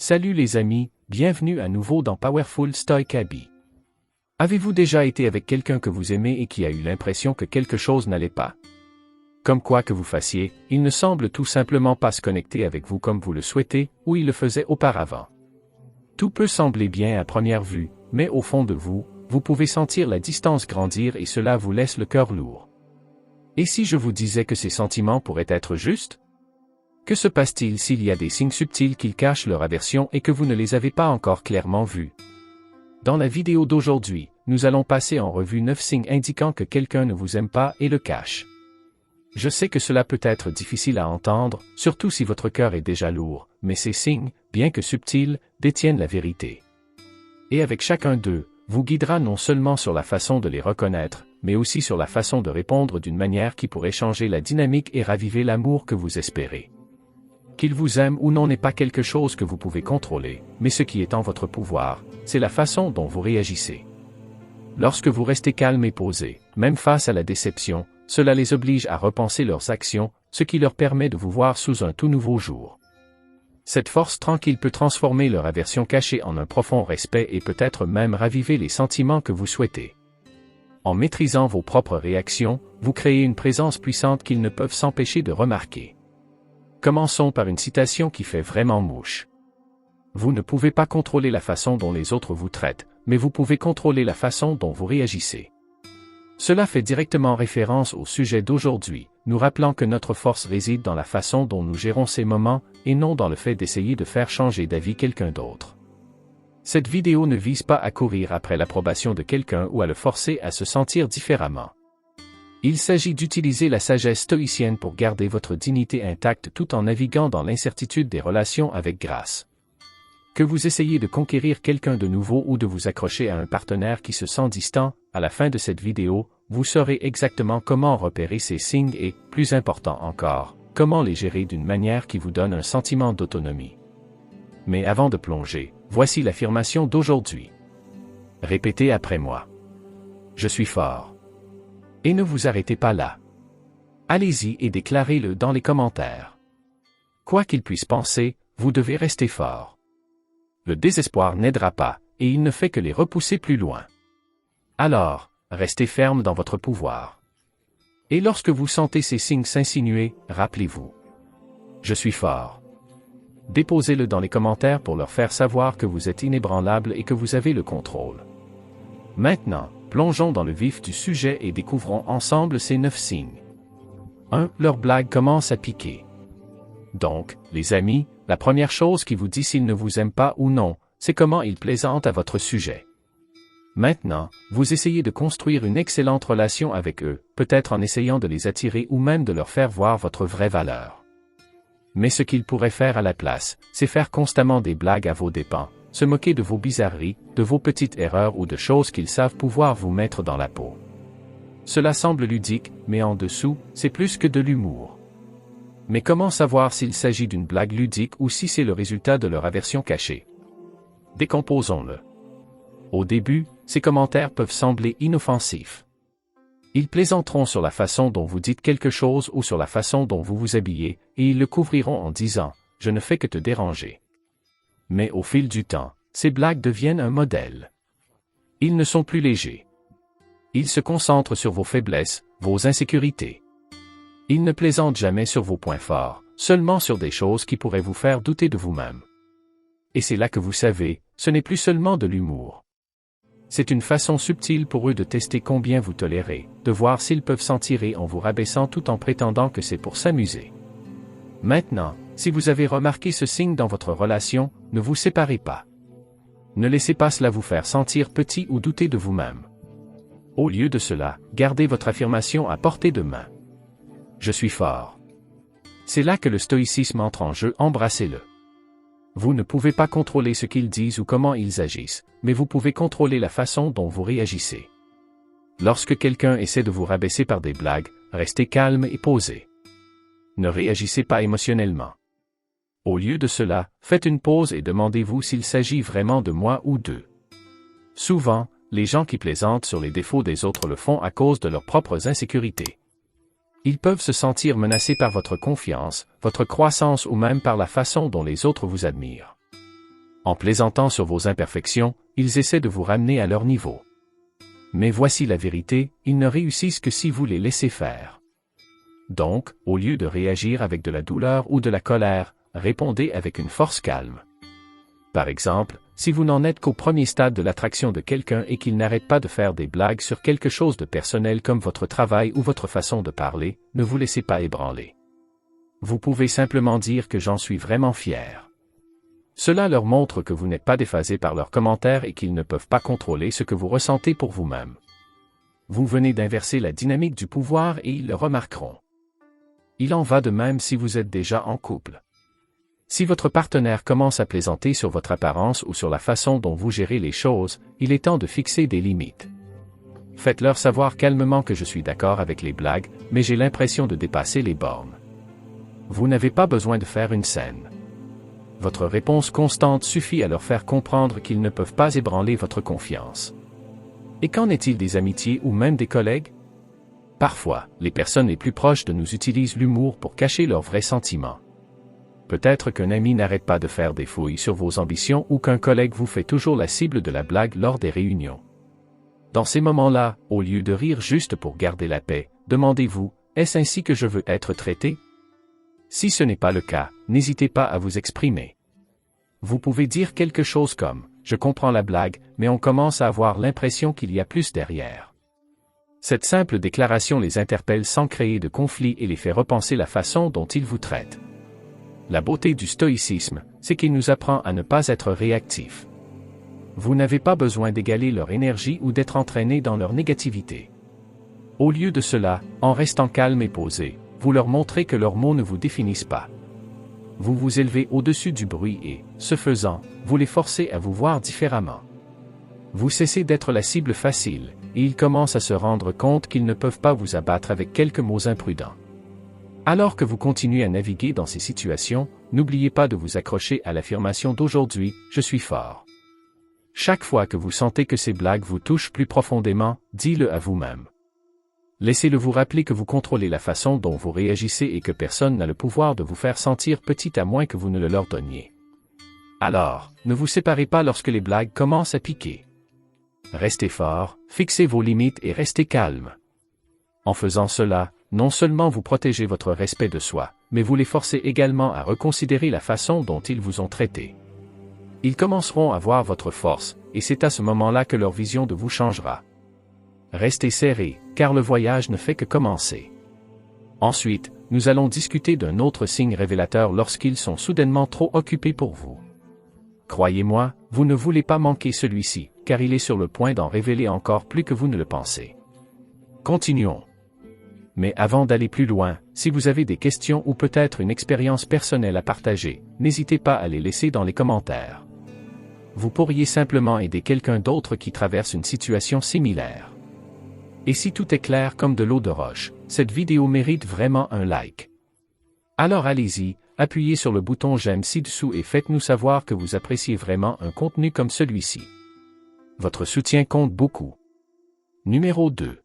Salut les amis, bienvenue à nouveau dans Powerful Stoic Abby. Avez-vous déjà été avec quelqu'un que vous aimez et qui a eu l'impression que quelque chose n'allait pas? Comme quoi que vous fassiez, il ne semble tout simplement pas se connecter avec vous comme vous le souhaitez, ou il le faisait auparavant. Tout peut sembler bien à première vue, mais au fond de vous, vous pouvez sentir la distance grandir et cela vous laisse le cœur lourd. Et si je vous disais que ces sentiments pourraient être justes? Que se passe-t-il s'il y a des signes subtils qui cachent leur aversion et que vous ne les avez pas encore clairement vus? Dans la vidéo d'aujourd'hui, nous allons passer en revue 9 signes indiquant que quelqu'un ne vous aime pas et le cache. Je sais que cela peut être difficile à entendre, surtout si votre cœur est déjà lourd, mais ces signes, bien que subtils, détiennent la vérité. Et avec chacun d'eux, vous guidera non seulement sur la façon de les reconnaître, mais aussi sur la façon de répondre d'une manière qui pourrait changer la dynamique et raviver l'amour que vous espérez. Qu'il vous aime ou non n'est pas quelque chose que vous pouvez contrôler, mais ce qui est en votre pouvoir, c'est la façon dont vous réagissez. Lorsque vous restez calme et posé, même face à la déception, cela les oblige à repenser leurs actions, ce qui leur permet de vous voir sous un tout nouveau jour. Cette force tranquille peut transformer leur aversion cachée en un profond respect et peut-être même raviver les sentiments que vous souhaitez. En maîtrisant vos propres réactions, vous créez une présence puissante qu'ils ne peuvent s'empêcher de remarquer. Commençons par une citation qui fait vraiment mouche. Vous ne pouvez pas contrôler la façon dont les autres vous traitent, mais vous pouvez contrôler la façon dont vous réagissez. Cela fait directement référence au sujet d'aujourd'hui, nous rappelant que notre force réside dans la façon dont nous gérons ces moments, et non dans le fait d'essayer de faire changer d'avis quelqu'un d'autre. Cette vidéo ne vise pas à courir après l'approbation de quelqu'un ou à le forcer à se sentir différemment. Il s'agit d'utiliser la sagesse stoïcienne pour garder votre dignité intacte tout en naviguant dans l'incertitude des relations avec grâce. Que vous essayez de conquérir quelqu'un de nouveau ou de vous accrocher à un partenaire qui se sent distant, à la fin de cette vidéo, vous saurez exactement comment repérer ces signes et, plus important encore, comment les gérer d'une manière qui vous donne un sentiment d'autonomie. Mais avant de plonger, voici l'affirmation d'aujourd'hui. Répétez après moi. Je suis fort. Et ne vous arrêtez pas là. Allez-y et déclarez-le dans les commentaires. Quoi qu'il puisse penser, vous devez rester fort. Le désespoir n'aidera pas, et il ne fait que les repousser plus loin. Alors, restez ferme dans votre pouvoir. Et lorsque vous sentez ces signes s'insinuer, rappelez-vous. Je suis fort. Déposez-le dans les commentaires pour leur faire savoir que vous êtes inébranlable et que vous avez le contrôle. Maintenant, plongeons dans le vif du sujet et découvrons ensemble ces 9 signes. 1. Leur blague commence à piquer. Donc, les amis, la première chose qui vous dit s'ils ne vous aiment pas ou non, c'est comment ils plaisantent à votre sujet. Maintenant, vous essayez de construire une excellente relation avec eux, peut-être en essayant de les attirer ou même de leur faire voir votre vraie valeur. Mais ce qu'ils pourraient faire à la place, c'est faire constamment des blagues à vos dépens, se moquer de vos bizarreries, de vos petites erreurs ou de choses qu'ils savent pouvoir vous mettre dans la peau. Cela semble ludique, mais en dessous, c'est plus que de l'humour. Mais comment savoir s'il s'agit d'une blague ludique ou si c'est le résultat de leur aversion cachée? Décomposons-le. Au début, ces commentaires peuvent sembler inoffensifs. Ils plaisanteront sur la façon dont vous dites quelque chose ou sur la façon dont vous vous habillez, et ils le couvriront en disant « Je ne fais que te déranger ». Mais au fil du temps, ces blagues deviennent un modèle. Ils ne sont plus légers. Ils se concentrent sur vos faiblesses, vos insécurités. Ils ne plaisantent jamais sur vos points forts, seulement sur des choses qui pourraient vous faire douter de vous-même. Et c'est là que vous savez, ce n'est plus seulement de l'humour. C'est une façon subtile pour eux de tester combien vous tolérez, de voir s'ils peuvent s'en tirer en vous rabaissant tout en prétendant que c'est pour s'amuser. Maintenant, si vous avez remarqué ce signe dans votre relation, ne vous séparez pas. Ne laissez pas cela vous faire sentir petit ou douter de vous-même. Au lieu de cela, gardez votre affirmation à portée de main. Je suis fort. C'est là que le stoïcisme entre en jeu, embrassez-le. Vous ne pouvez pas contrôler ce qu'ils disent ou comment ils agissent, mais vous pouvez contrôler la façon dont vous réagissez. Lorsque quelqu'un essaie de vous rabaisser par des blagues, restez calme et posé. Ne réagissez pas émotionnellement. Au lieu de cela, faites une pause et demandez-vous s'il s'agit vraiment de moi ou d'eux. Souvent, les gens qui plaisantent sur les défauts des autres le font à cause de leurs propres insécurités. Ils peuvent se sentir menacés par votre confiance, votre croissance ou même par la façon dont les autres vous admirent. En plaisantant sur vos imperfections, ils essaient de vous ramener à leur niveau. Mais voici la vérité, ils ne réussissent que si vous les laissez faire. Donc, au lieu de réagir avec de la douleur ou de la colère, répondez avec une force calme. Par exemple, si vous n'en êtes qu'au premier stade de l'attraction de quelqu'un et qu'il n'arrête pas de faire des blagues sur quelque chose de personnel comme votre travail ou votre façon de parler, ne vous laissez pas ébranler. Vous pouvez simplement dire que j'en suis vraiment fier. Cela leur montre que vous n'êtes pas déphasé par leurs commentaires et qu'ils ne peuvent pas contrôler ce que vous ressentez pour vous-même. Vous venez d'inverser la dynamique du pouvoir et ils le remarqueront. Il en va de même si vous êtes déjà en couple. Si votre partenaire commence à plaisanter sur votre apparence ou sur la façon dont vous gérez les choses, il est temps de fixer des limites. Faites-leur savoir calmement que je suis d'accord avec les blagues, mais j'ai l'impression de dépasser les bornes. Vous n'avez pas besoin de faire une scène. Votre réponse constante suffit à leur faire comprendre qu'ils ne peuvent pas ébranler votre confiance. Et qu'en est-il des amitiés ou même des collègues? Parfois, les personnes les plus proches de nous utilisent l'humour pour cacher leurs vrais sentiments. Peut-être qu'un ami n'arrête pas de faire des fouilles sur vos ambitions ou qu'un collègue vous fait toujours la cible de la blague lors des réunions. Dans ces moments-là, au lieu de rire juste pour garder la paix, demandez-vous, est-ce ainsi que je veux être traité? Si ce n'est pas le cas, n'hésitez pas à vous exprimer. Vous pouvez dire quelque chose comme, je comprends la blague, mais on commence à avoir l'impression qu'il y a plus derrière. Cette simple déclaration les interpelle sans créer de conflit et les fait repenser la façon dont ils vous traitent. La beauté du stoïcisme, c'est qu'il nous apprend à ne pas être réactif. Vous n'avez pas besoin d'égaler leur énergie ou d'être entraîné dans leur négativité. Au lieu de cela, en restant calme et posé, vous leur montrez que leurs mots ne vous définissent pas. Vous vous élevez au-dessus du bruit et, ce faisant, vous les forcez à vous voir différemment. Vous cessez d'être la cible facile, et ils commencent à se rendre compte qu'ils ne peuvent pas vous abattre avec quelques mots imprudents. Alors que vous continuez à naviguer dans ces situations, n'oubliez pas de vous accrocher à l'affirmation d'aujourd'hui, je suis fort. Chaque fois que vous sentez que ces blagues vous touchent plus profondément, dites-le à vous-même. Laissez-le vous rappeler que vous contrôlez la façon dont vous réagissez et que personne n'a le pouvoir de vous faire sentir petit à moins que vous ne le leur donniez. Alors, ne vous séparez pas lorsque les blagues commencent à piquer. Restez fort, fixez vos limites et restez calme. En faisant cela, non seulement vous protégez votre respect de soi, mais vous les forcez également à reconsidérer la façon dont ils vous ont traité. Ils commenceront à voir votre force, et c'est à ce moment-là que leur vision de vous changera. Restez serrés, car le voyage ne fait que commencer. Ensuite, nous allons discuter d'un autre signe révélateur lorsqu'ils sont soudainement trop occupés pour vous. Croyez-moi, vous ne voulez pas manquer celui-ci, car il est sur le point d'en révéler encore plus que vous ne le pensez. Continuons. Mais avant d'aller plus loin, si vous avez des questions ou peut-être une expérience personnelle à partager, n'hésitez pas à les laisser dans les commentaires. Vous pourriez simplement aider quelqu'un d'autre qui traverse une situation similaire. Et si tout est clair comme de l'eau de roche, cette vidéo mérite vraiment un like. Alors allez-y, appuyez sur le bouton j'aime ci-dessous et faites-nous savoir que vous appréciez vraiment un contenu comme celui-ci. Votre soutien compte beaucoup. Numéro 2.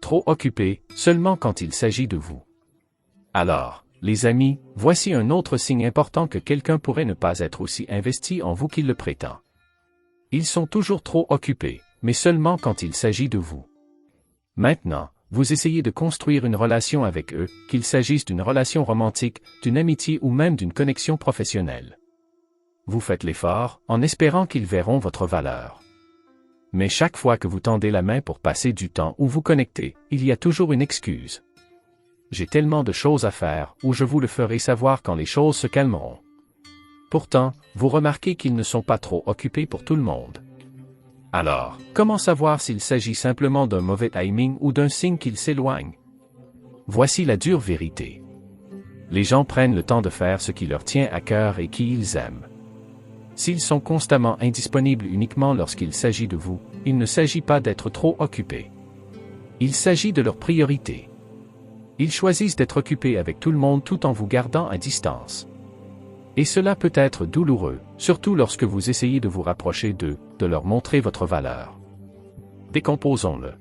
Trop occupé, seulement quand il s'agit de vous. Alors, les amis, voici un autre signe important que quelqu'un pourrait ne pas être aussi investi en vous qu'il le prétend. Ils sont toujours trop occupés, mais seulement quand il s'agit de vous. Maintenant, vous essayez de construire une relation avec eux, qu'il s'agisse d'une relation romantique, d'une amitié ou même d'une connexion professionnelle. Vous faites l'effort, en espérant qu'ils verront votre valeur. Mais chaque fois que vous tendez la main pour passer du temps ou vous connecter, il y a toujours une excuse. J'ai tellement de choses à faire, ou je vous le ferai savoir quand les choses se calmeront. Pourtant, vous remarquez qu'ils ne sont pas trop occupés pour tout le monde. Alors, comment savoir s'il s'agit simplement d'un mauvais timing ou d'un signe qu'ils s'éloignent? Voici la dure vérité. Les gens prennent le temps de faire ce qui leur tient à cœur et qui ils aiment. S'ils sont constamment indisponibles uniquement lorsqu'il s'agit de vous, il ne s'agit pas d'être trop occupés. Il s'agit de leurs priorités. Ils choisissent d'être occupés avec tout le monde tout en vous gardant à distance. Et cela peut être douloureux, surtout lorsque vous essayez de vous rapprocher d'eux, de leur montrer votre valeur. Décomposons-le.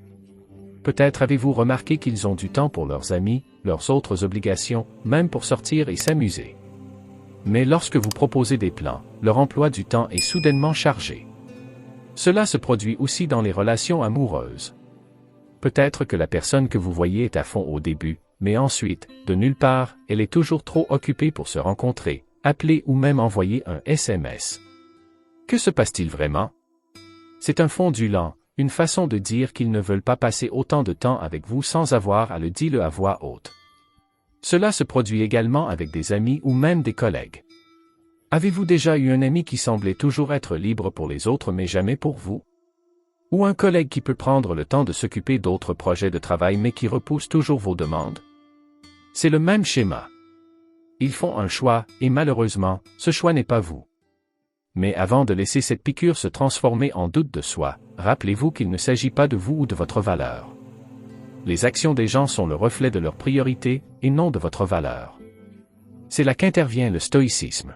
Peut-être avez-vous remarqué qu'ils ont du temps pour leurs amis, leurs autres obligations, même pour sortir et s'amuser. Mais lorsque vous proposez des plans, leur emploi du temps est soudainement chargé. Cela se produit aussi dans les relations amoureuses. Peut-être que la personne que vous voyez est à fond au début, mais ensuite, de nulle part, elle est toujours trop occupée pour se rencontrer, appeler ou même envoyer un SMS. Que se passe-t-il vraiment? C'est un fondu lent, une façon de dire qu'ils ne veulent pas passer autant de temps avec vous sans avoir à le dire à voix haute. Cela se produit également avec des amis ou même des collègues. Avez-vous déjà eu un ami qui semblait toujours être libre pour les autres mais jamais pour vous? Ou un collègue qui peut prendre le temps de s'occuper d'autres projets de travail mais qui repousse toujours vos demandes? C'est le même schéma. Ils font un choix, et malheureusement, ce choix n'est pas vous. Mais avant de laisser cette piqûre se transformer en doute de soi, rappelez-vous qu'il ne s'agit pas de vous ou de votre valeur. Les actions des gens sont le reflet de leurs priorités, et non de votre valeur. C'est là qu'intervient le stoïcisme.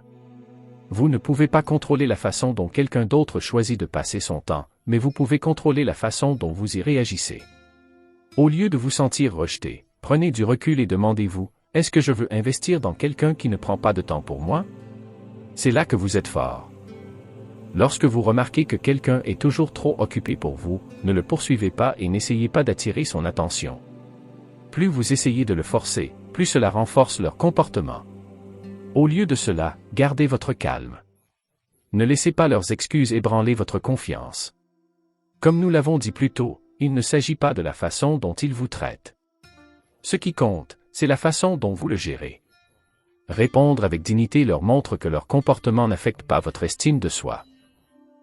Vous ne pouvez pas contrôler la façon dont quelqu'un d'autre choisit de passer son temps, mais vous pouvez contrôler la façon dont vous y réagissez. Au lieu de vous sentir rejeté, prenez du recul et demandez-vous, est-ce que je veux investir dans quelqu'un qui ne prend pas de temps pour moi? C'est là que vous êtes fort. Lorsque vous remarquez que quelqu'un est toujours trop occupé pour vous, ne le poursuivez pas et n'essayez pas d'attirer son attention. Plus vous essayez de le forcer, plus cela renforce leur comportement. Au lieu de cela, gardez votre calme. Ne laissez pas leurs excuses ébranler votre confiance. Comme nous l'avons dit plus tôt, il ne s'agit pas de la façon dont ils vous traitent. Ce qui compte, c'est la façon dont vous le gérez. Répondre avec dignité leur montre que leur comportement n'affecte pas votre estime de soi.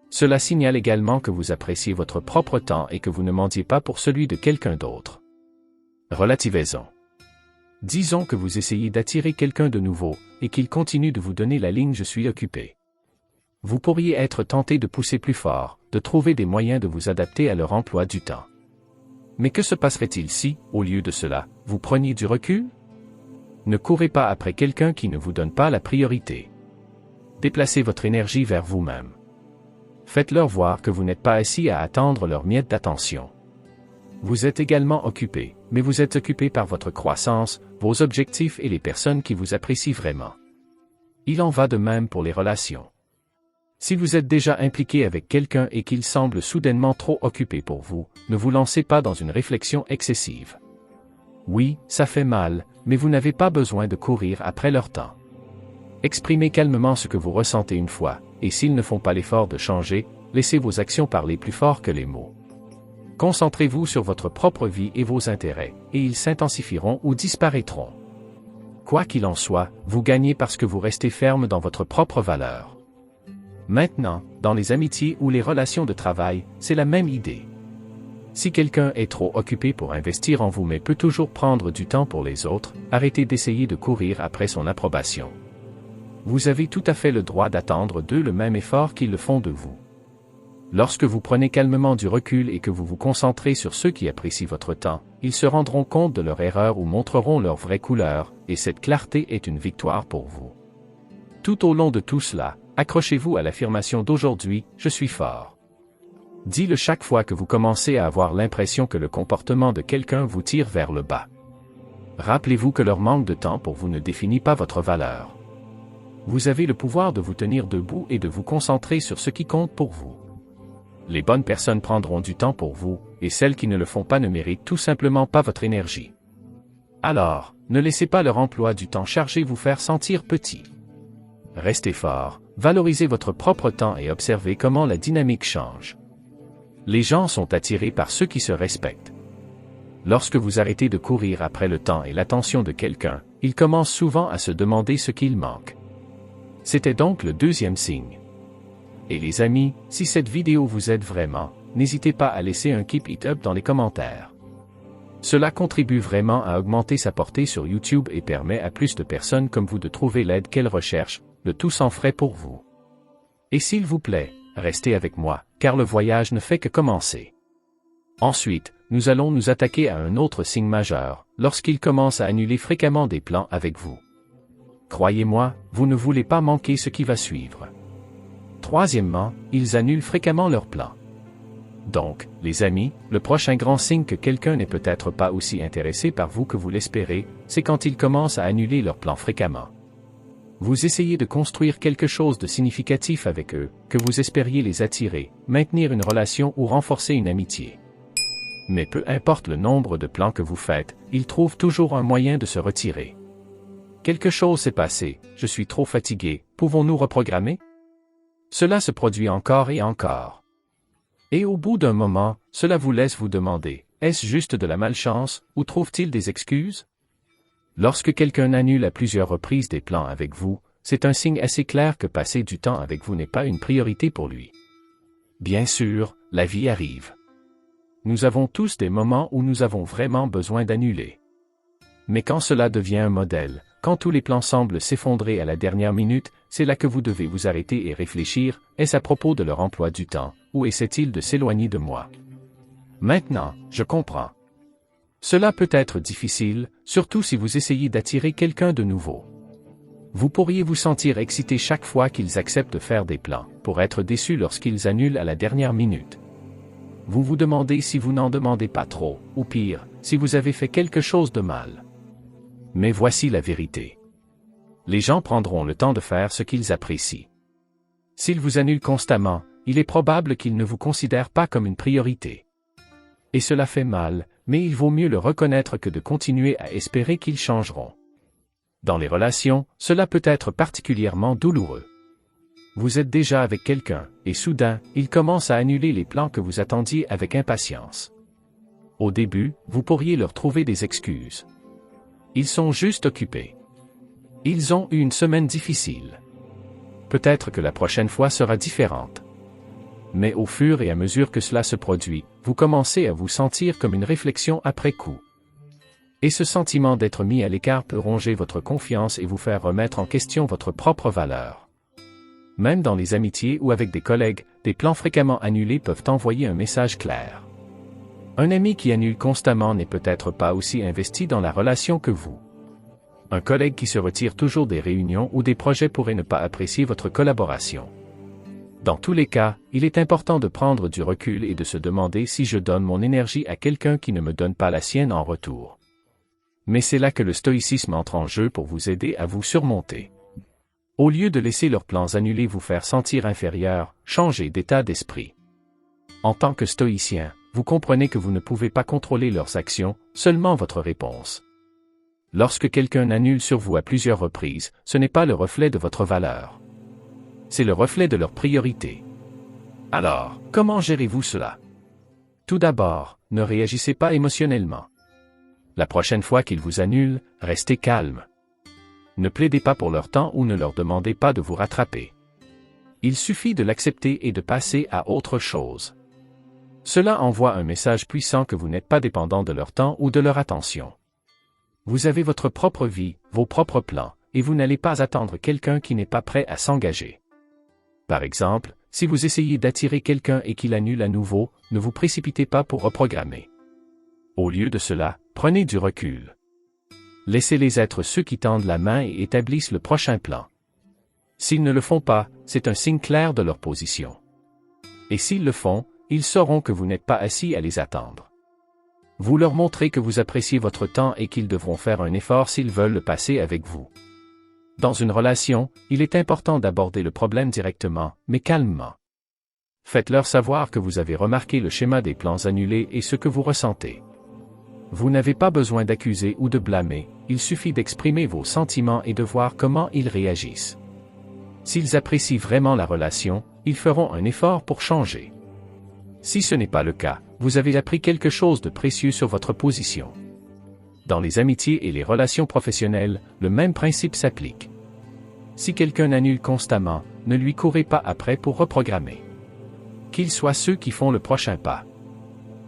Cela signale également que vous appréciez votre propre temps et que vous ne mendiez pas pour celui de quelqu'un d'autre. Relativez-en. Disons que vous essayez d'attirer quelqu'un de nouveau, et qu'il continue de vous donner la ligne « Je suis occupé ». Vous pourriez être tenté de pousser plus fort, de trouver des moyens de vous adapter à leur emploi du temps. Mais que se passerait-il si, au lieu de cela, vous preniez du recul? Ne courez pas après quelqu'un qui ne vous donne pas la priorité. Déplacez votre énergie vers vous-même. Faites-leur voir que vous n'êtes pas assis à attendre leur miette d'attention. Vous êtes également occupé, mais vous êtes occupé par votre croissance, vos objectifs et les personnes qui vous apprécient vraiment. Il en va de même pour les relations. Si vous êtes déjà impliqué avec quelqu'un et qu'il semble soudainement trop occupé pour vous, ne vous lancez pas dans une réflexion excessive. Oui, ça fait mal, mais vous n'avez pas besoin de courir après leur temps. Exprimez calmement ce que vous ressentez une fois, et s'ils ne font pas l'effort de changer, laissez vos actions parler plus fort que les mots. Concentrez-vous sur votre propre vie et vos intérêts, et ils s'intensifieront ou disparaîtront. Quoi qu'il en soit, vous gagnez parce que vous restez ferme dans votre propre valeur. Maintenant, dans les amitiés ou les relations de travail, c'est la même idée. Si quelqu'un est trop occupé pour investir en vous mais peut toujours prendre du temps pour les autres, arrêtez d'essayer de courir après son approbation. Vous avez tout à fait le droit d'attendre d'eux le même effort qu'ils le font de vous. Lorsque vous prenez calmement du recul et que vous vous concentrez sur ceux qui apprécient votre temps, ils se rendront compte de leur erreur ou montreront leur vraie couleur, et cette clarté est une victoire pour vous. Tout au long de tout cela, accrochez-vous à l'affirmation d'aujourd'hui, « Je suis fort ». Dis-le chaque fois que vous commencez à avoir l'impression que le comportement de quelqu'un vous tire vers le bas. Rappelez-vous que leur manque de temps pour vous ne définit pas votre valeur. Vous avez le pouvoir de vous tenir debout et de vous concentrer sur ce qui compte pour vous. Les bonnes personnes prendront du temps pour vous, et celles qui ne le font pas ne méritent tout simplement pas votre énergie. Alors, ne laissez pas leur emploi du temps chargé vous faire sentir petit. Restez fort, valorisez votre propre temps et observez comment la dynamique change. Les gens sont attirés par ceux qui se respectent. Lorsque vous arrêtez de courir après le temps et l'attention de quelqu'un, il commence souvent à se demander ce qu'il manque. C'était donc le deuxième signe. Et les amis, si cette vidéo vous aide vraiment, n'hésitez pas à laisser un keep it up dans les commentaires. Cela contribue vraiment à augmenter sa portée sur YouTube et permet à plus de personnes comme vous de trouver l'aide qu'elles recherchent, le tout sans frais pour vous. Et s'il vous plaît, restez avec moi, car le voyage ne fait que commencer. Ensuite, nous allons nous attaquer à un autre signe majeur, lorsqu'il commence à annuler fréquemment des plans avec vous. Croyez-moi, vous ne voulez pas manquer ce qui va suivre. Troisièmement, ils annulent fréquemment leurs plans. Donc, les amis, le prochain grand signe que quelqu'un n'est peut-être pas aussi intéressé par vous que vous l'espérez, c'est quand ils commencent à annuler leurs plans fréquemment. Vous essayez de construire quelque chose de significatif avec eux, que vous espériez les attirer, maintenir une relation ou renforcer une amitié. Mais peu importe le nombre de plans que vous faites, ils trouvent toujours un moyen de se retirer. Quelque chose s'est passé, je suis trop fatigué, pouvons-nous reprogrammer? Cela se produit encore et encore. Et au bout d'un moment, cela vous laisse vous demander, est-ce juste de la malchance, ou trouve-t-il des excuses? Lorsque quelqu'un annule à plusieurs reprises des plans avec vous, c'est un signe assez clair que passer du temps avec vous n'est pas une priorité pour lui. Bien sûr, la vie arrive. Nous avons tous des moments où nous avons vraiment besoin d'annuler. Mais quand cela devient un modèle, quand tous les plans semblent s'effondrer à la dernière minute, c'est là que vous devez vous arrêter et réfléchir, est-ce à propos de leur emploi du temps, ou essaie-t-il de s'éloigner de moi? Maintenant, je comprends. Cela peut être difficile, surtout si vous essayez d'attirer quelqu'un de nouveau. Vous pourriez vous sentir excité chaque fois qu'ils acceptent de faire des plans, pour être déçu lorsqu'ils annulent à la dernière minute. Vous vous demandez si vous n'en demandez pas trop, ou pire, si vous avez fait quelque chose de mal. Mais voici la vérité. Les gens prendront le temps de faire ce qu'ils apprécient. S'ils vous annulent constamment, il est probable qu'ils ne vous considèrent pas comme une priorité. Et cela fait mal, mais il vaut mieux le reconnaître que de continuer à espérer qu'ils changeront. Dans les relations, cela peut être particulièrement douloureux. Vous êtes déjà avec quelqu'un, et soudain, il commence à annuler les plans que vous attendiez avec impatience. Au début, vous pourriez leur trouver des excuses. Ils sont juste occupés. Ils ont eu une semaine difficile. Peut-être que la prochaine fois sera différente. Mais au fur et à mesure que cela se produit, vous commencez à vous sentir comme une réflexion après coup. Et ce sentiment d'être mis à l'écart peut ronger votre confiance et vous faire remettre en question votre propre valeur. Même dans les amitiés ou avec des collègues, des plans fréquemment annulés peuvent envoyer un message clair. Un ami qui annule constamment n'est peut-être pas aussi investi dans la relation que vous. Un collègue qui se retire toujours des réunions ou des projets pourrait ne pas apprécier votre collaboration. Dans tous les cas, il est important de prendre du recul et de se demander si je donne mon énergie à quelqu'un qui ne me donne pas la sienne en retour. Mais c'est là que le stoïcisme entre en jeu pour vous aider à vous surmonter. Au lieu de laisser leurs plans annulés vous faire sentir inférieur, changez d'état d'esprit. En tant que stoïcien, vous comprenez que vous ne pouvez pas contrôler leurs actions, seulement votre réponse. Lorsque quelqu'un annule sur vous à plusieurs reprises, ce n'est pas le reflet de votre valeur. C'est le reflet de leur priorité. Alors, comment gérez-vous cela? Tout d'abord, ne réagissez pas émotionnellement. La prochaine fois qu'ils vous annulent, restez calme. Ne plaidez pas pour leur temps ou ne leur demandez pas de vous rattraper. Il suffit de l'accepter et de passer à autre chose. Cela envoie un message puissant que vous n'êtes pas dépendant de leur temps ou de leur attention. Vous avez votre propre vie, vos propres plans, et vous n'allez pas attendre quelqu'un qui n'est pas prêt à s'engager. Par exemple, si vous essayez d'attirer quelqu'un et qu'il annule à nouveau, ne vous précipitez pas pour reprogrammer. Au lieu de cela, prenez du recul. Laissez-les être ceux qui tendent la main et établissent le prochain plan. S'ils ne le font pas, c'est un signe clair de leur position. Et s'ils le font, ils sauront que vous n'êtes pas assis à les attendre. Vous leur montrez que vous appréciez votre temps et qu'ils devront faire un effort s'ils veulent le passer avec vous. Dans une relation, il est important d'aborder le problème directement, mais calmement. Faites-leur savoir que vous avez remarqué le schéma des plans annulés et ce que vous ressentez. Vous n'avez pas besoin d'accuser ou de blâmer, il suffit d'exprimer vos sentiments et de voir comment ils réagissent. S'ils apprécient vraiment la relation, ils feront un effort pour changer. Si ce n'est pas le cas, vous avez appris quelque chose de précieux sur votre position. Dans les amitiés et les relations professionnelles, le même principe s'applique. Si quelqu'un annule constamment, ne lui courez pas après pour reprogrammer. Qu'ils soient ceux qui font le prochain pas.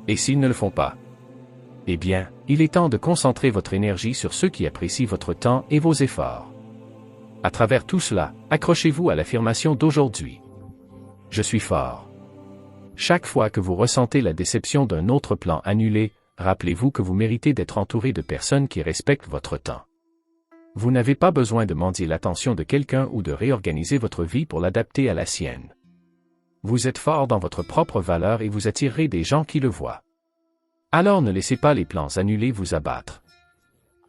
Et s'ils ne le font pas, eh bien, il est temps de concentrer votre énergie sur ceux qui apprécient votre temps et vos efforts. À travers tout cela, accrochez-vous à l'affirmation d'aujourd'hui. Je suis fort. Chaque fois que vous ressentez la déception d'un autre plan annulé, rappelez-vous que vous méritez d'être entouré de personnes qui respectent votre temps. Vous n'avez pas besoin de mendier l'attention de quelqu'un ou de réorganiser votre vie pour l'adapter à la sienne. Vous êtes fort dans votre propre valeur et vous attirerez des gens qui le voient. Alors ne laissez pas les plans annulés vous abattre.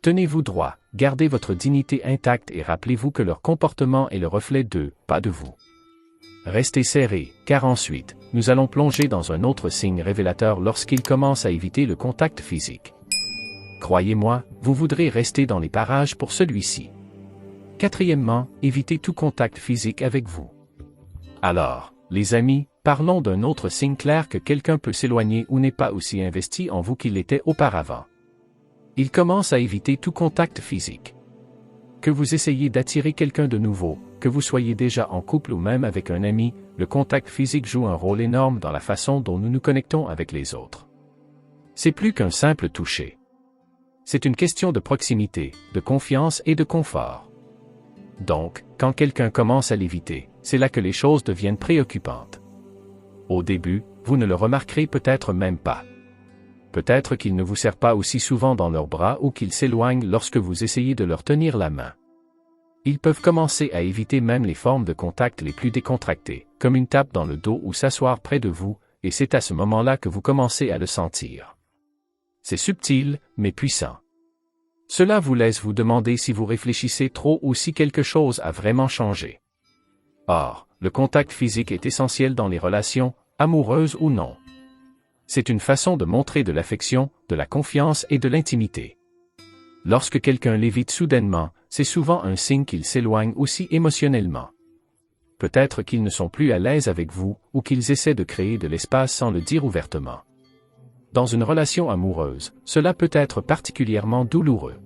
Tenez-vous droit, gardez votre dignité intacte et rappelez-vous que leur comportement est le reflet d'eux, pas de vous. Restez serrés, car ensuite, nous allons plonger dans un autre signe révélateur lorsqu'ils commencent à éviter le contact physique. Croyez-moi, vous voudrez rester dans les parages pour celui-ci. Quatrièmement, évitez tout contact physique avec vous. Alors, les amis, parlons d'un autre signe clair que quelqu'un peut s'éloigner ou n'est pas aussi investi en vous qu'il l'était auparavant. Il commence à éviter tout contact physique. Que vous essayiez d'attirer quelqu'un de nouveau, que vous soyez déjà en couple ou même avec un ami, le contact physique joue un rôle énorme dans la façon dont nous nous connectons avec les autres. C'est plus qu'un simple toucher. C'est une question de proximité, de confiance et de confort. Donc, quand quelqu'un commence à l'éviter, c'est là que les choses deviennent préoccupantes. Au début, vous ne le remarquerez peut-être même pas. Peut-être qu'il ne vous serre pas aussi souvent dans leurs bras ou qu'il s'éloigne lorsque vous essayez de leur tenir la main. Ils peuvent commencer à éviter même les formes de contact les plus décontractées, comme une tape dans le dos ou s'asseoir près de vous, et c'est à ce moment-là que vous commencez à le sentir. C'est subtil, mais puissant. Cela vous laisse vous demander si vous réfléchissez trop ou si quelque chose a vraiment changé. Or, le contact physique est essentiel dans les relations, amoureuses ou non. C'est une façon de montrer de l'affection, de la confiance et de l'intimité. Lorsque quelqu'un l'évite soudainement, c'est souvent un signe qu'il s'éloigne aussi émotionnellement. Peut-être qu'ils ne sont plus à l'aise avec vous, ou qu'ils essaient de créer de l'espace sans le dire ouvertement. Dans une relation amoureuse, cela peut être particulièrement douloureux.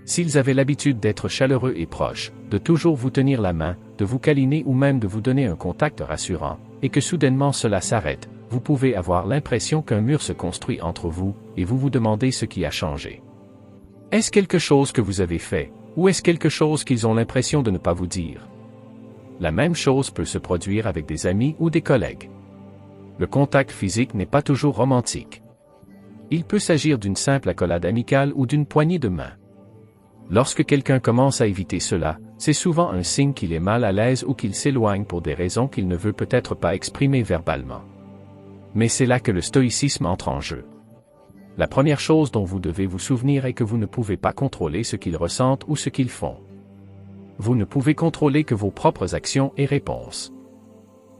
S'ils avaient l'habitude d'être chaleureux et proches, de toujours vous tenir la main, de vous câliner ou même de vous donner un contact rassurant, et que soudainement cela s'arrête, vous pouvez avoir l'impression qu'un mur se construit entre vous, et vous vous demandez ce qui a changé. Est-ce quelque chose que vous avez fait, ou est-ce quelque chose qu'ils ont l'impression de ne pas vous dire? La même chose peut se produire avec des amis ou des collègues. Le contact physique n'est pas toujours romantique. Il peut s'agir d'une simple accolade amicale ou d'une poignée de main. Lorsque quelqu'un commence à éviter cela, c'est souvent un signe qu'il est mal à l'aise ou qu'il s'éloigne pour des raisons qu'il ne veut peut-être pas exprimer verbalement. Mais c'est là que le stoïcisme entre en jeu. La première chose dont vous devez vous souvenir est que vous ne pouvez pas contrôler ce qu'ils ressentent ou ce qu'ils font. Vous ne pouvez contrôler que vos propres actions et réponses.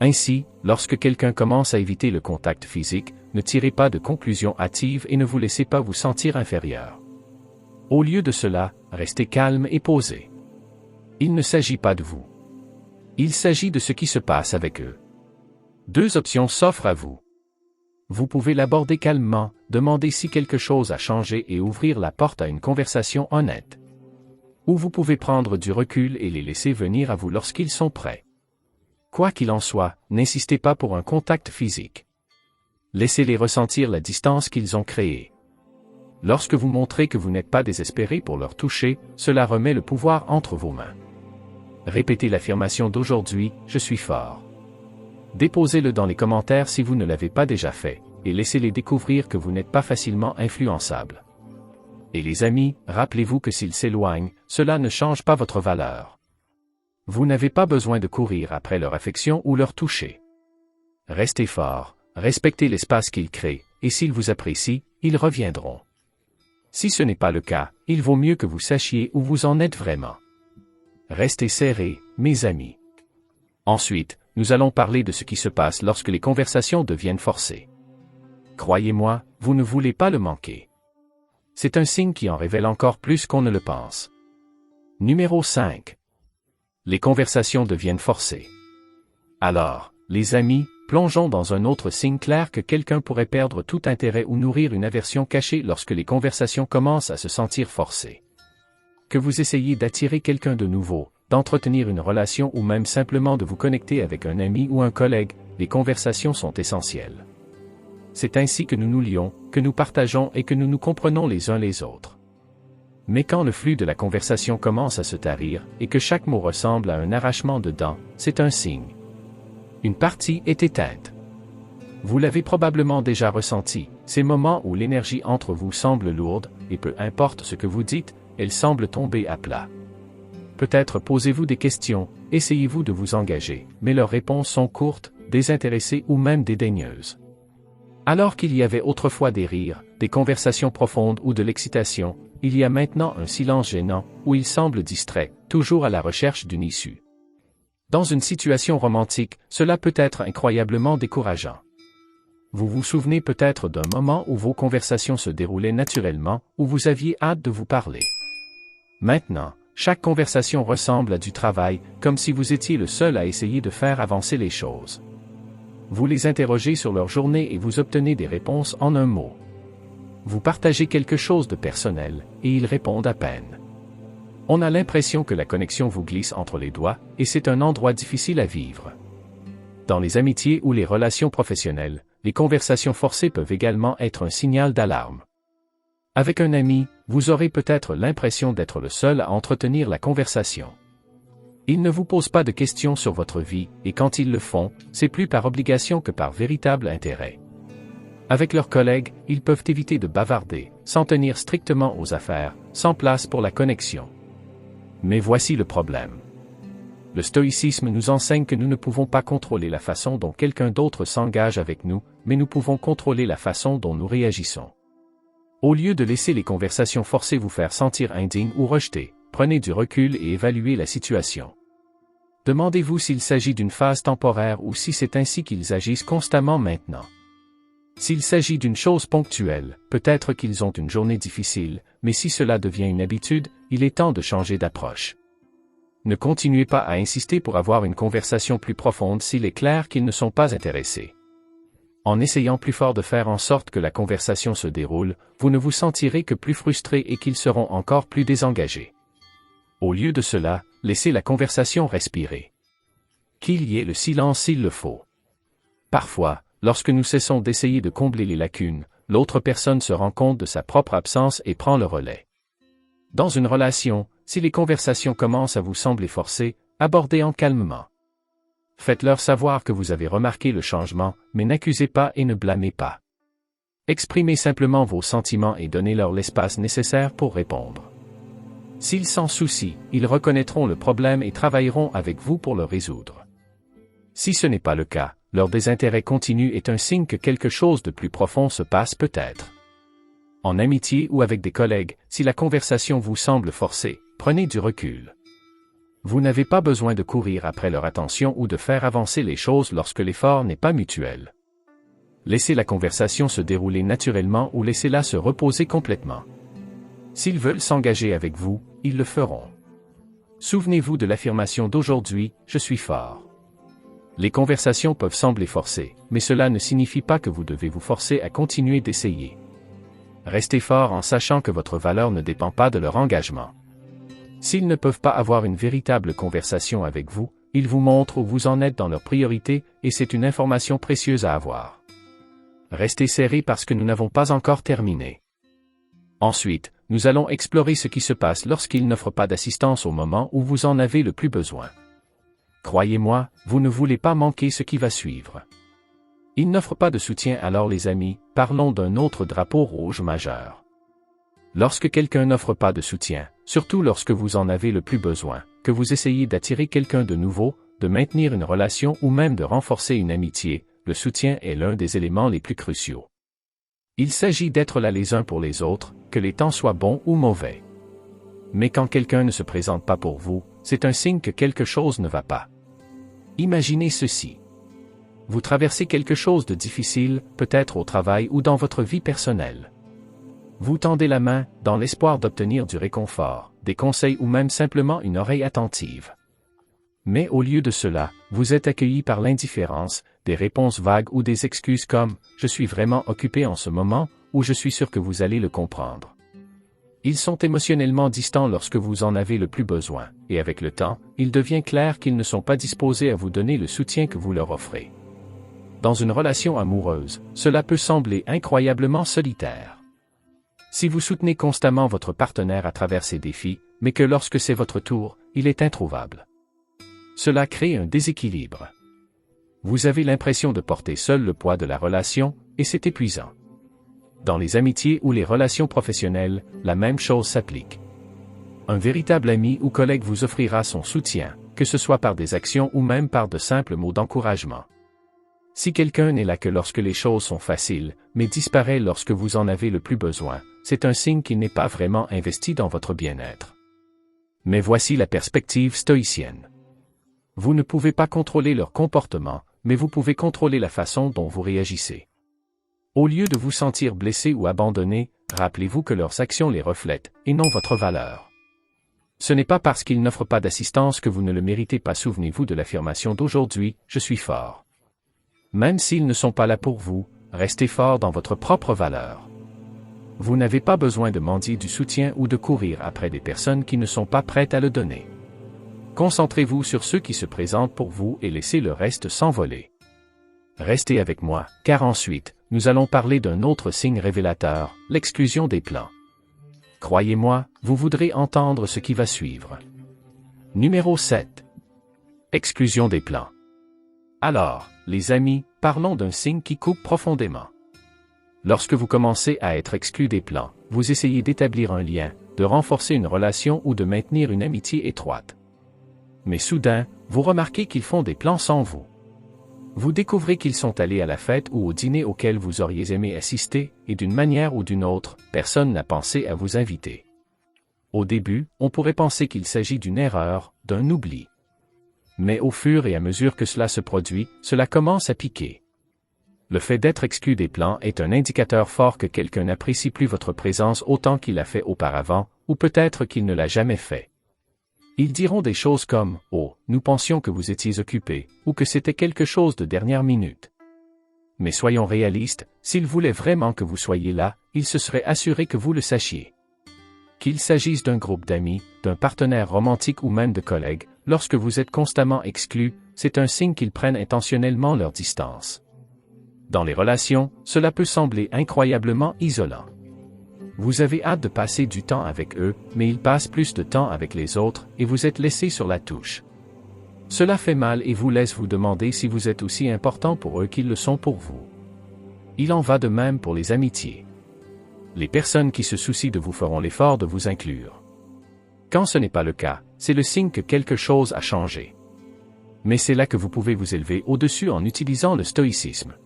Ainsi, lorsque quelqu'un commence à éviter le contact physique, ne tirez pas de conclusions hâtives et ne vous laissez pas vous sentir inférieur. Au lieu de cela, restez calme et posé. Il ne s'agit pas de vous. Il s'agit de ce qui se passe avec eux. Deux options s'offrent à vous. Vous pouvez l'aborder calmement, demander si quelque chose a changé et ouvrir la porte à une conversation honnête. Ou vous pouvez prendre du recul et les laisser venir à vous lorsqu'ils sont prêts. Quoi qu'il en soit, n'insistez pas pour un contact physique. Laissez-les ressentir la distance qu'ils ont créée. Lorsque vous montrez que vous n'êtes pas désespéré pour leur toucher, cela remet le pouvoir entre vos mains. Répétez l'affirmation d'aujourd'hui, « Je suis fort ». Déposez-le dans les commentaires si vous ne l'avez pas déjà fait, et laissez-les découvrir que vous n'êtes pas facilement influençable. Et les amis, rappelez-vous que s'ils s'éloignent, cela ne change pas votre valeur. Vous n'avez pas besoin de courir après leur affection ou leur toucher. Restez fort, respectez l'espace qu'ils créent, et s'ils vous apprécient, ils reviendront. Si ce n'est pas le cas, il vaut mieux que vous sachiez où vous en êtes vraiment. Restez serrés, mes amis. Ensuite, nous allons parler de ce qui se passe lorsque les conversations deviennent forcées. Croyez-moi, vous ne voulez pas le manquer. C'est un signe qui en révèle encore plus qu'on ne le pense. Numéro 5. Les conversations deviennent forcées. Alors, les amis, plongeons dans un autre signe clair que quelqu'un pourrait perdre tout intérêt ou nourrir une aversion cachée lorsque les conversations commencent à se sentir forcées. Que vous essayiez d'attirer quelqu'un de nouveau, d'entretenir une relation ou même simplement de vous connecter avec un ami ou un collègue, les conversations sont essentielles. C'est ainsi que nous nous lions, que nous partageons et que nous nous comprenons les uns les autres. Mais quand le flux de la conversation commence à se tarir, et que chaque mot ressemble à un arrachement de dents, c'est un signe. Une partie est éteinte. Vous l'avez probablement déjà ressenti, ces moments où l'énergie entre vous semble lourde, et peu importe ce que vous dites, elle semble tomber à plat. Peut-être posez-vous des questions, essayez-vous de vous engager, mais leurs réponses sont courtes, désintéressées ou même dédaigneuses. Alors qu'il y avait autrefois des rires, des conversations profondes ou de l'excitation, il y a maintenant un silence gênant, où il semble distrait, toujours à la recherche d'une issue. Dans une situation romantique, cela peut être incroyablement décourageant. Vous vous souvenez peut-être d'un moment où vos conversations se déroulaient naturellement, où vous aviez hâte de vous parler. Maintenant, chaque conversation ressemble à du travail, comme si vous étiez le seul à essayer de faire avancer les choses. Vous les interrogez sur leur journée et vous obtenez des réponses en un mot. Vous partagez quelque chose de personnel, et ils répondent à peine. On a l'impression que la connexion vous glisse entre les doigts, et c'est un endroit difficile à vivre. Dans les amitiés ou les relations professionnelles, les conversations forcées peuvent également être un signal d'alarme. Avec un ami, vous aurez peut-être l'impression d'être le seul à entretenir la conversation. Ils ne vous posent pas de questions sur votre vie, et quand ils le font, c'est plus par obligation que par véritable intérêt. Avec leurs collègues, ils peuvent éviter de bavarder, s'en tenir strictement aux affaires, sans place pour la connexion. Mais voici le problème. Le stoïcisme nous enseigne que nous ne pouvons pas contrôler la façon dont quelqu'un d'autre s'engage avec nous, mais nous pouvons contrôler la façon dont nous réagissons. Au lieu de laisser les conversations forcées vous faire sentir indigne ou rejeté, prenez du recul et évaluez la situation. Demandez-vous s'il s'agit d'une phase temporaire ou si c'est ainsi qu'ils agissent constamment maintenant. S'il s'agit d'une chose ponctuelle, peut-être qu'ils ont une journée difficile, mais si cela devient une habitude, il est temps de changer d'approche. Ne continuez pas à insister pour avoir une conversation plus profonde s'il est clair qu'ils ne sont pas intéressés. En essayant plus fort de faire en sorte que la conversation se déroule, vous ne vous sentirez que plus frustré et qu'ils seront encore plus désengagés. Au lieu de cela, laissez la conversation respirer. Qu'il y ait le silence s'il le faut. Parfois, lorsque nous cessons d'essayer de combler les lacunes, l'autre personne se rend compte de sa propre absence et prend le relais. Dans une relation, si les conversations commencent à vous sembler forcées, abordez-en calmement. Faites-leur savoir que vous avez remarqué le changement, mais n'accusez pas et ne blâmez pas. Exprimez simplement vos sentiments et donnez-leur l'espace nécessaire pour répondre. S'ils s'en soucient, ils reconnaîtront le problème et travailleront avec vous pour le résoudre. Si ce n'est pas le cas, leur désintérêt continu est un signe que quelque chose de plus profond se passe peut-être. En amitié ou avec des collègues, si la conversation vous semble forcée, prenez du recul. Vous n'avez pas besoin de courir après leur attention ou de faire avancer les choses lorsque l'effort n'est pas mutuel. Laissez la conversation se dérouler naturellement ou laissez-la se reposer complètement. S'ils veulent s'engager avec vous, ils le feront. Souvenez-vous de l'affirmation d'aujourd'hui, « Je suis fort ». Les conversations peuvent sembler forcées, mais cela ne signifie pas que vous devez vous forcer à continuer d'essayer. Restez fort en sachant que votre valeur ne dépend pas de leur engagement. S'ils ne peuvent pas avoir une véritable conversation avec vous, ils vous montrent où vous en êtes dans leurs priorités, et c'est une information précieuse à avoir. Restez serrés parce que nous n'avons pas encore terminé. Ensuite, nous allons explorer ce qui se passe lorsqu'ils n'offrent pas d'assistance au moment où vous en avez le plus besoin. Croyez-moi, vous ne voulez pas manquer ce qui va suivre. Ils n'offrent pas de soutien alors les amis, parlons d'un autre drapeau rouge majeur. Lorsque quelqu'un n'offre pas de soutien, surtout lorsque vous en avez le plus besoin, que vous essayez d'attirer quelqu'un de nouveau, de maintenir une relation ou même de renforcer une amitié, le soutien est l'un des éléments les plus cruciaux. Il s'agit d'être là les uns pour les autres, que les temps soient bons ou mauvais. Mais quand quelqu'un ne se présente pas pour vous, c'est un signe que quelque chose ne va pas. Imaginez ceci. Vous traversez quelque chose de difficile, peut-être au travail ou dans votre vie personnelle. Vous tendez la main, dans l'espoir d'obtenir du réconfort, des conseils ou même simplement une oreille attentive. Mais au lieu de cela, vous êtes accueilli par l'indifférence, des réponses vagues ou des excuses comme « Je suis vraiment occupé en ce moment » ou « Je suis sûr que vous allez le comprendre ». Ils sont émotionnellement distants lorsque vous en avez le plus besoin, et avec le temps, il devient clair qu'ils ne sont pas disposés à vous donner le soutien que vous leur offrez. Dans une relation amoureuse, cela peut sembler incroyablement solitaire. Si vous soutenez constamment votre partenaire à travers ses défis, mais que lorsque c'est votre tour, il est introuvable. Cela crée un déséquilibre. Vous avez l'impression de porter seul le poids de la relation, et c'est épuisant. Dans les amitiés ou les relations professionnelles, la même chose s'applique. Un véritable ami ou collègue vous offrira son soutien, que ce soit par des actions ou même par de simples mots d'encouragement. Si quelqu'un n'est là que lorsque les choses sont faciles, mais disparaît lorsque vous en avez le plus besoin, c'est un signe qu'il n'est pas vraiment investi dans votre bien-être. Mais voici la perspective stoïcienne. Vous ne pouvez pas contrôler leur comportement, mais vous pouvez contrôler la façon dont vous réagissez. Au lieu de vous sentir blessé ou abandonné, rappelez-vous que leurs actions les reflètent, et non votre valeur. Ce n'est pas parce qu'ils n'offrent pas d'assistance que vous ne le méritez pas. Souvenez-vous de l'affirmation d'aujourd'hui, « Je suis fort ». Même s'ils ne sont pas là pour vous, restez fort dans votre propre valeur. Vous n'avez pas besoin de mendier du soutien ou de courir après des personnes qui ne sont pas prêtes à le donner. Concentrez-vous sur ceux qui se présentent pour vous et laissez le reste s'envoler. Restez avec moi, car ensuite, nous allons parler d'un autre signe révélateur, l'exclusion des plans. Croyez-moi, vous voudrez entendre ce qui va suivre. Numéro 7. Exclusion des plans. Alors, les amis, parlons d'un signe qui coupe profondément. Lorsque vous commencez à être exclu des plans, vous essayez d'établir un lien, de renforcer une relation ou de maintenir une amitié étroite. Mais soudain, vous remarquez qu'ils font des plans sans vous. Vous découvrez qu'ils sont allés à la fête ou au dîner auquel vous auriez aimé assister, et d'une manière ou d'une autre, personne n'a pensé à vous inviter. Au début, on pourrait penser qu'il s'agit d'une erreur, d'un oubli. Mais au fur et à mesure que cela se produit, cela commence à piquer. Le fait d'être exclu des plans est un indicateur fort que quelqu'un n'apprécie plus votre présence autant qu'il l'a fait auparavant, ou peut-être qu'il ne l'a jamais fait. Ils diront des choses comme « Oh, nous pensions que vous étiez occupé » ou que c'était quelque chose de dernière minute. Mais soyons réalistes, s'ils voulaient vraiment que vous soyez là, ils se seraient assurés que vous le sachiez. Qu'il s'agisse d'un groupe d'amis, d'un partenaire romantique ou même de collègues, lorsque vous êtes constamment exclu, c'est un signe qu'ils prennent intentionnellement leur distance. Dans les relations, cela peut sembler incroyablement isolant. Vous avez hâte de passer du temps avec eux, mais ils passent plus de temps avec les autres, et vous êtes laissé sur la touche. Cela fait mal et vous laisse vous demander si vous êtes aussi important pour eux qu'ils le sont pour vous. Il en va de même pour les amitiés. Les personnes qui se soucient de vous feront l'effort de vous inclure. Quand ce n'est pas le cas, c'est le signe que quelque chose a changé. Mais c'est là que vous pouvez vous élever au-dessus en utilisant le stoïcisme.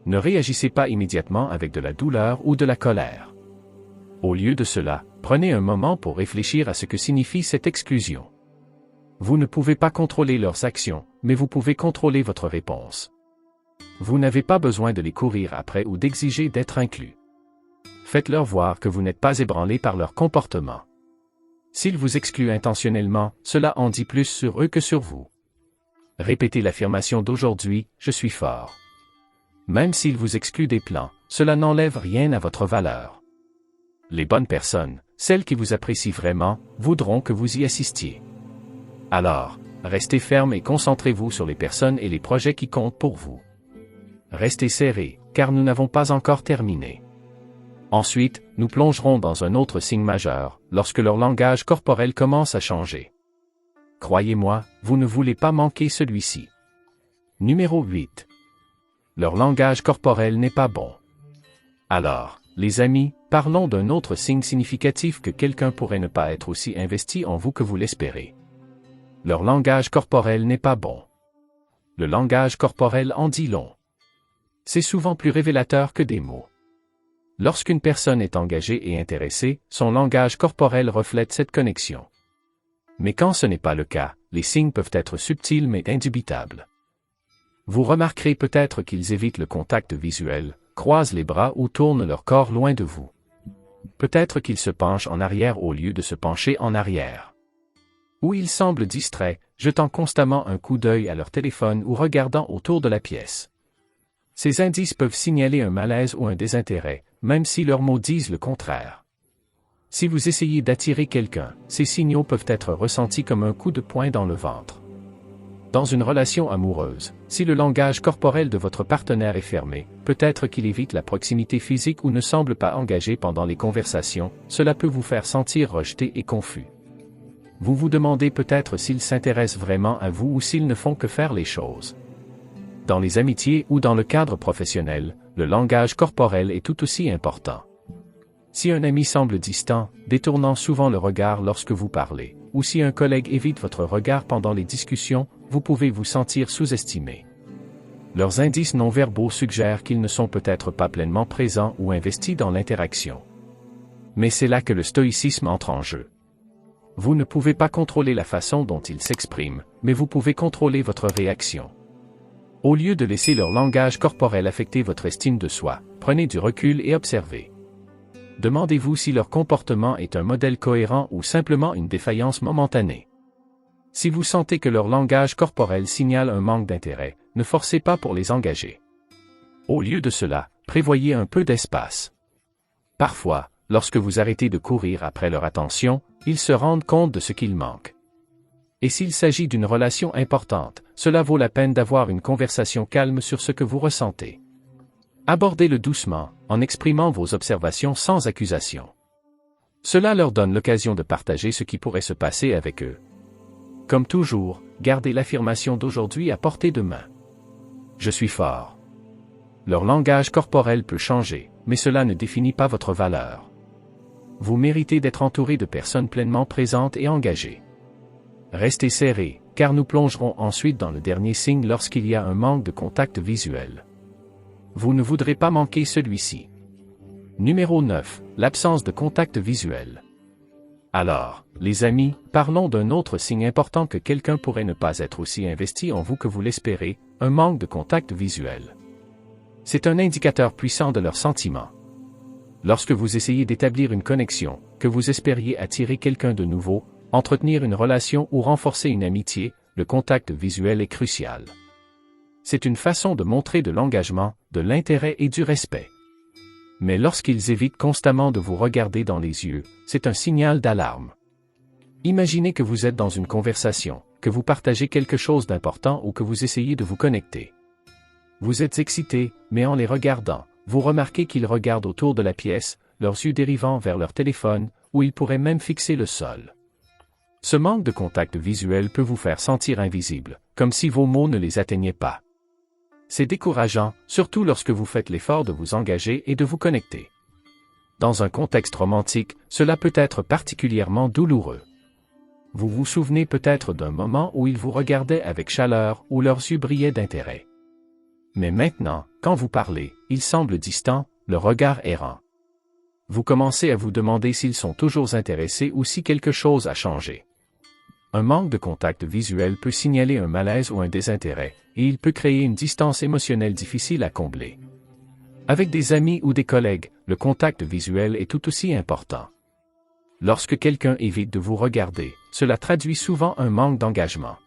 Ne réagissez pas immédiatement avec de la douleur ou de la colère. Au lieu de cela, prenez un moment pour réfléchir à ce que signifie cette exclusion. Vous ne pouvez pas contrôler leurs actions, mais vous pouvez contrôler votre réponse. Vous n'avez pas besoin de les courir après ou d'exiger d'être inclus. Faites-leur voir que vous n'êtes pas ébranlé par leur comportement. S'ils vous excluent intentionnellement, cela en dit plus sur eux que sur vous. Répétez l'affirmation d'aujourd'hui, « Je suis fort ». Même s'ils vous excluent des plans, cela n'enlève rien à votre valeur. Les bonnes personnes, celles qui vous apprécient vraiment, voudront que vous y assistiez. Alors, restez ferme et concentrez-vous sur les personnes et les projets qui comptent pour vous. Restez serrés, car nous n'avons pas encore terminé. Ensuite, nous plongerons dans un autre signe majeur, lorsque leur langage corporel commence à changer. Croyez-moi, vous ne voulez pas manquer celui-ci. Numéro 8. Leur langage corporel n'est pas bon. Alors, les amis, parlons d'un autre signe significatif que quelqu'un pourrait ne pas être aussi investi en vous que vous l'espérez. Leur langage corporel n'est pas bon. Le langage corporel en dit long. C'est souvent plus révélateur que des mots. Lorsqu'une personne est engagée et intéressée, son langage corporel reflète cette connexion. Mais quand ce n'est pas le cas, les signes peuvent être subtils mais indubitables. Vous remarquerez peut-être qu'ils évitent le contact visuel, croisent les bras ou tournent leur corps loin de vous. Peut-être qu'ils se penchent en arrière au lieu de se pencher en arrière. Ou ils semblent distraits, jetant constamment un coup d'œil à leur téléphone ou regardant autour de la pièce. Ces indices peuvent signaler un malaise ou un désintérêt, même si leurs mots disent le contraire. Si vous essayez d'attirer quelqu'un, ces signaux peuvent être ressentis comme un coup de poing dans le ventre. Dans une relation amoureuse, si le langage corporel de votre partenaire est fermé, peut-être qu'il évite la proximité physique ou ne semble pas engagé pendant les conversations, cela peut vous faire sentir rejeté et confus. Vous vous demandez peut-être s'ils s'intéressent vraiment à vous ou s'ils ne font que faire les choses. Dans les amitiés ou dans le cadre professionnel, le langage corporel est tout aussi important. Si un ami semble distant, détournant souvent le regard lorsque vous parlez, ou si un collègue évite votre regard pendant les discussions, vous pouvez vous sentir sous-estimé. Leurs indices non-verbaux suggèrent qu'ils ne sont peut-être pas pleinement présents ou investis dans l'interaction. Mais c'est là que le stoïcisme entre en jeu. Vous ne pouvez pas contrôler la façon dont ils s'expriment, mais vous pouvez contrôler votre réaction. Au lieu de laisser leur langage corporel affecter votre estime de soi, prenez du recul et observez. Demandez-vous si leur comportement est un modèle cohérent ou simplement une défaillance momentanée. Si vous sentez que leur langage corporel signale un manque d'intérêt, ne forcez pas pour les engager. Au lieu de cela, prévoyez un peu d'espace. Parfois, lorsque vous arrêtez de courir après leur attention, ils se rendent compte de ce qu'il manque. Et s'il s'agit d'une relation importante, cela vaut la peine d'avoir une conversation calme sur ce que vous ressentez. Abordez-le doucement, en exprimant vos observations sans accusation. Cela leur donne l'occasion de partager ce qui pourrait se passer avec eux. Comme toujours, gardez l'affirmation d'aujourd'hui à portée de main. Je suis fort. Leur langage corporel peut changer, mais cela ne définit pas votre valeur. Vous méritez d'être entouré de personnes pleinement présentes et engagées. Restez serrés, car nous plongerons ensuite dans le dernier signe lorsqu'il y a un manque de contact visuel. Vous ne voudrez pas manquer celui-ci. Numéro 9. L'absence de contact visuel. Alors, les amis, parlons d'un autre signe important que quelqu'un pourrait ne pas être aussi investi en vous que vous l'espérez, un manque de contact visuel. C'est un indicateur puissant de leurs sentiments. Lorsque vous essayez d'établir une connexion, que vous espériez attirer quelqu'un de nouveau, entretenir une relation ou renforcer une amitié, le contact visuel est crucial. C'est une façon de montrer de l'engagement, de l'intérêt et du respect. Mais lorsqu'ils évitent constamment de vous regarder dans les yeux, c'est un signal d'alarme. Imaginez que vous êtes dans une conversation, que vous partagez quelque chose d'important ou que vous essayez de vous connecter. Vous êtes excité, mais en les regardant, vous remarquez qu'ils regardent autour de la pièce, leurs yeux dérivant vers leur téléphone, ou ils pourraient même fixer le sol. Ce manque de contact visuel peut vous faire sentir invisible, comme si vos mots ne les atteignaient pas. C'est décourageant, surtout lorsque vous faites l'effort de vous engager et de vous connecter. Dans un contexte romantique, cela peut être particulièrement douloureux. Vous vous souvenez peut-être d'un moment où ils vous regardaient avec chaleur, où leurs yeux brillaient d'intérêt. Mais maintenant, quand vous parlez, ils semblent distants, le regard errant. Vous commencez à vous demander s'ils sont toujours intéressés ou si quelque chose a changé. Un manque de contact visuel peut signaler un malaise ou un désintérêt, et il peut créer une distance émotionnelle difficile à combler. Avec des amis ou des collègues, le contact visuel est tout aussi important. Lorsque quelqu'un évite de vous regarder, cela traduit souvent un manque d'engagement.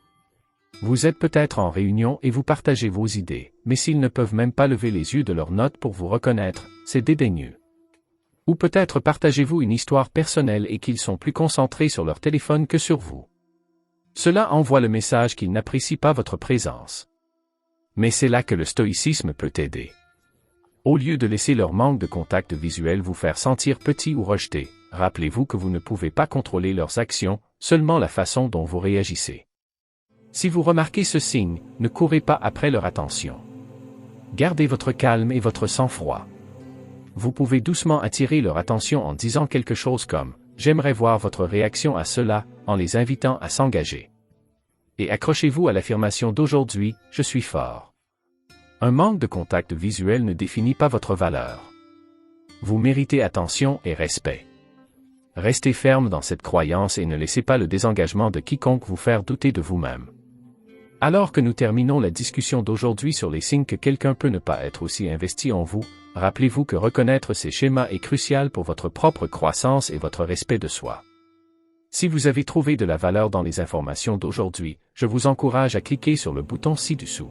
Vous êtes peut-être en réunion et vous partagez vos idées, mais s'ils ne peuvent même pas lever les yeux de leurs notes pour vous reconnaître, c'est dédaigneux. Ou peut-être partagez-vous une histoire personnelle et qu'ils sont plus concentrés sur leur téléphone que sur vous. Cela envoie le message qu'ils n'apprécient pas votre présence. Mais c'est là que le stoïcisme peut aider. Au lieu de laisser leur manque de contact visuel vous faire sentir petit ou rejeté, rappelez-vous que vous ne pouvez pas contrôler leurs actions, seulement la façon dont vous réagissez. Si vous remarquez ce signe, ne courez pas après leur attention. Gardez votre calme et votre sang-froid. Vous pouvez doucement attirer leur attention en disant quelque chose comme « J'aimerais voir votre réaction à cela », en les invitant à s'engager. Et accrochez-vous à l'affirmation d'aujourd'hui « Je suis fort ». Un manque de contact visuel ne définit pas votre valeur. Vous méritez attention et respect. Restez ferme dans cette croyance et ne laissez pas le désengagement de quiconque vous faire douter de vous-même. Alors que nous terminons la discussion d'aujourd'hui sur les signes que quelqu'un peut ne pas être aussi investi en vous, rappelez-vous que reconnaître ces schémas est crucial pour votre propre croissance et votre respect de soi. Si vous avez trouvé de la valeur dans les informations d'aujourd'hui, je vous encourage à cliquer sur le bouton ci-dessous.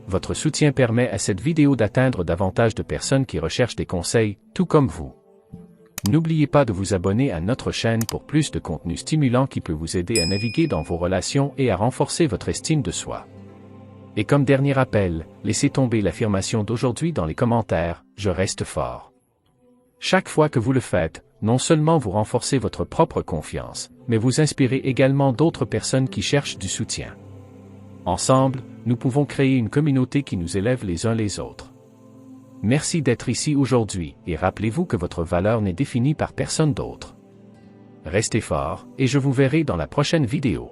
Votre soutien permet à cette vidéo d'atteindre davantage de personnes qui recherchent des conseils, tout comme vous. N'oubliez pas de vous abonner à notre chaîne pour plus de contenu stimulant qui peut vous aider à naviguer dans vos relations et à renforcer votre estime de soi. Et comme dernier rappel, laissez tomber l'affirmation d'aujourd'hui dans les commentaires, « Je reste fort ». Chaque fois que vous le faites, non seulement vous renforcez votre propre confiance, mais vous inspirez également d'autres personnes qui cherchent du soutien. Ensemble, nous pouvons créer une communauté qui nous élève les uns les autres. Merci d'être ici aujourd'hui, et rappelez-vous que votre valeur n'est définie par personne d'autre. Restez fort, et je vous verrai dans la prochaine vidéo.